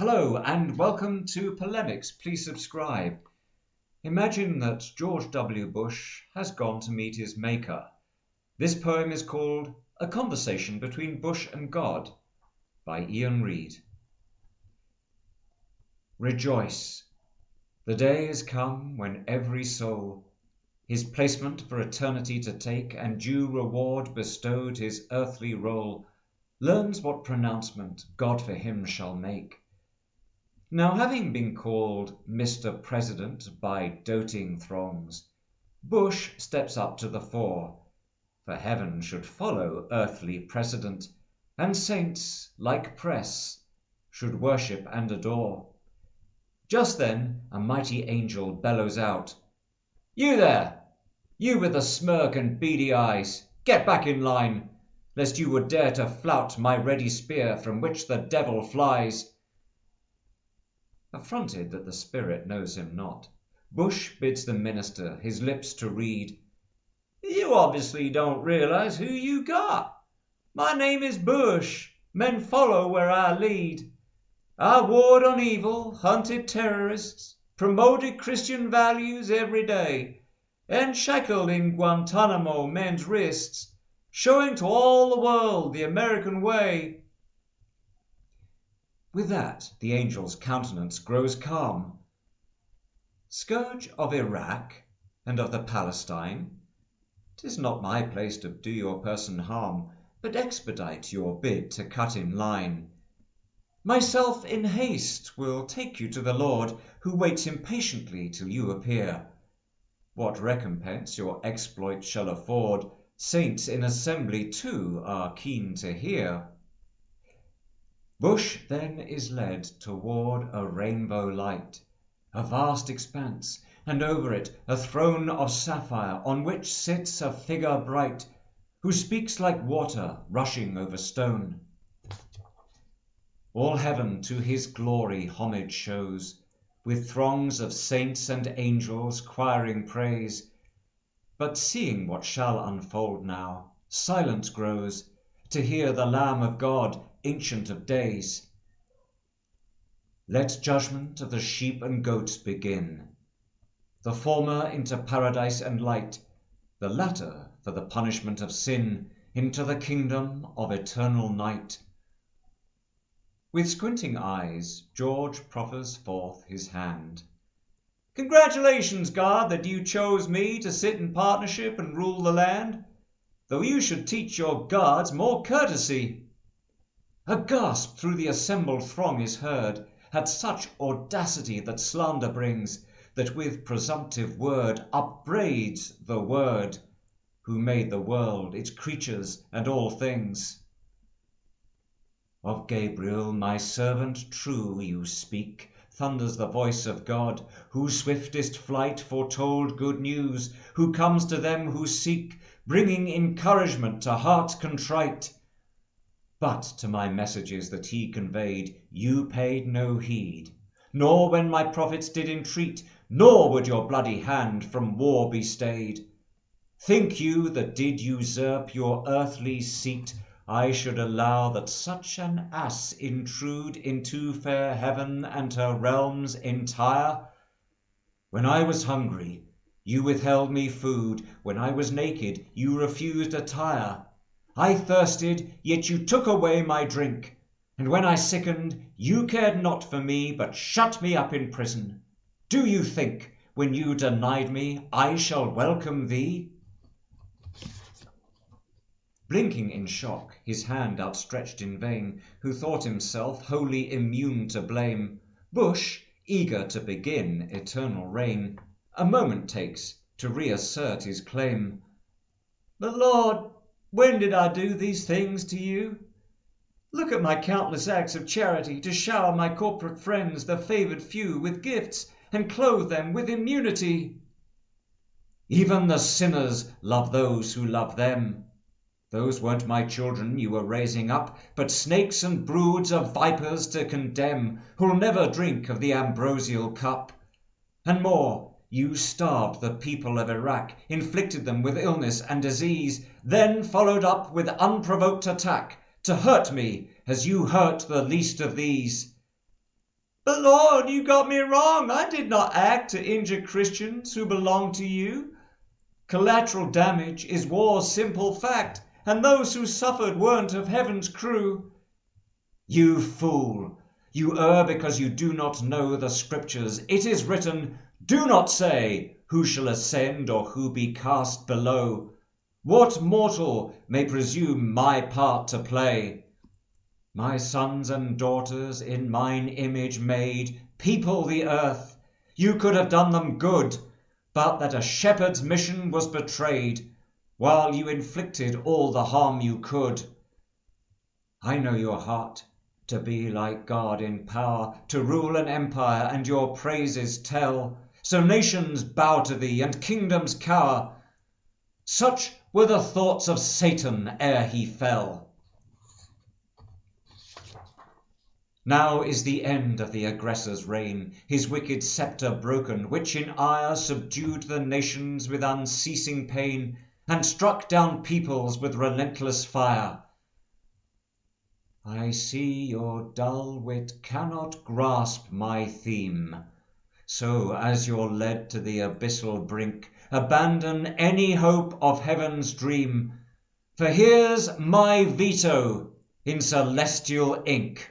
Hello and welcome to Polemics. Please subscribe. Imagine that George W. Bush has gone to meet his maker. This poem is called A Conversation Between Bush and God by Ian Reid. Rejoice! The day is come when every soul, his placement for eternity to take, and due reward bestowed his earthly role, learns what pronouncement God for him shall make. Now having been called Mr. President by doting throngs, Bush steps up to the fore, for heaven should follow earthly precedent, and saints, like press, should worship and adore. Just then a mighty angel bellows out, "You there! You with the smirk and beady eyes, get back in line, lest you would dare to flout my ready spear from which the devil flies." Affronted that the spirit knows him not, Bush bids the minister his lips to read. "You obviously don't realize who you got. My name is Bush. Men follow where I lead. I ward on evil, hunted terrorists, promoted Christian values every day, and shackled in Guantanamo men's wrists, showing to all the world the American way." With that the angel's countenance grows calm. "Scourge of Iraq and of the Palestine, 'tis not my place to do your person harm, but expedite your bid to cut in line. Myself in haste will take you to the Lord, who waits impatiently till you appear. What recompense your exploit shall afford, saints in assembly too are keen to hear." Bush then is led toward a rainbow light, a vast expanse, and over it a throne of sapphire, on which sits a figure bright, who speaks like water rushing over stone. All heaven to his glory homage shows, with throngs of saints and angels choiring praise. But seeing what shall unfold now, silence grows, to hear the Lamb of God, Ancient of Days. Let judgment of the sheep and goats begin, the former into paradise and light, the latter for the punishment of sin, into the kingdom of eternal night. With squinting eyes, George proffers forth his hand. "Congratulations, God, that you chose me to sit in partnership and rule the land, though you should teach your guards more courtesy." A gasp through the assembled throng is heard, at such audacity that slander brings, that with presumptive word upbraids the Word, who made the world, its creatures, and all things. "Of Gabriel, my servant true, you speak," thunders the voice of God, whose swiftest flight foretold good news, who comes to them who seek, bringing encouragement to hearts contrite. But to my messages that he conveyed you paid no heed, nor when my prophets did entreat, nor would your bloody hand from war be stayed. Think you that did usurp your earthly seat, I should allow that such an ass intrude into fair heaven and her realms entire? When I was hungry, you withheld me food, when I was naked, you refused attire. I thirsted, yet you took away my drink, and when I sickened, you cared not for me, but shut me up in prison. Do you think, when you denied me, I shall welcome thee?" Blinking in shock, his hand outstretched in vain, who thought himself wholly immune to blame, Bush, eager to begin eternal reign, a moment takes to reassert his claim. "But Lord, when did I do these things to you? Look at my countless acts of charity, to shower my corporate friends, the favoured few, with gifts, and clothe them with immunity. Even the sinners love those who love them. Those weren't my children you were raising up, but snakes and broods of vipers to condemn, who'll never drink of the ambrosial cup. And more, you starved the people of Iraq, inflicted them with illness and disease, then followed up with unprovoked attack, to hurt me as you hurt the least of these. But Lord, you got me wrong. I did not act to injure Christians who belong to you. Collateral damage is war's simple fact, and those who suffered weren't of heaven's crew. You fool! You err because you do not know the Scriptures. It is written, "Do not say, who shall ascend or who be cast below? What mortal may presume my part to play? My sons and daughters in mine image made, people the earth. You could have done them good, but that a shepherd's mission was betrayed, while you inflicted all the harm you could. I know your heart, to be like God in power, to rule an empire and your praises tell, so nations bow to thee and kingdoms cower. Such were the thoughts of Satan ere he fell. Now is the end of the aggressor's reign, his wicked sceptre broken, which in ire subdued the nations with unceasing pain, and struck down peoples with relentless fire. I see your dull wit cannot grasp my theme, so as you're led to the abyssal brink, abandon any hope of heaven's dream, for here's my veto in celestial ink.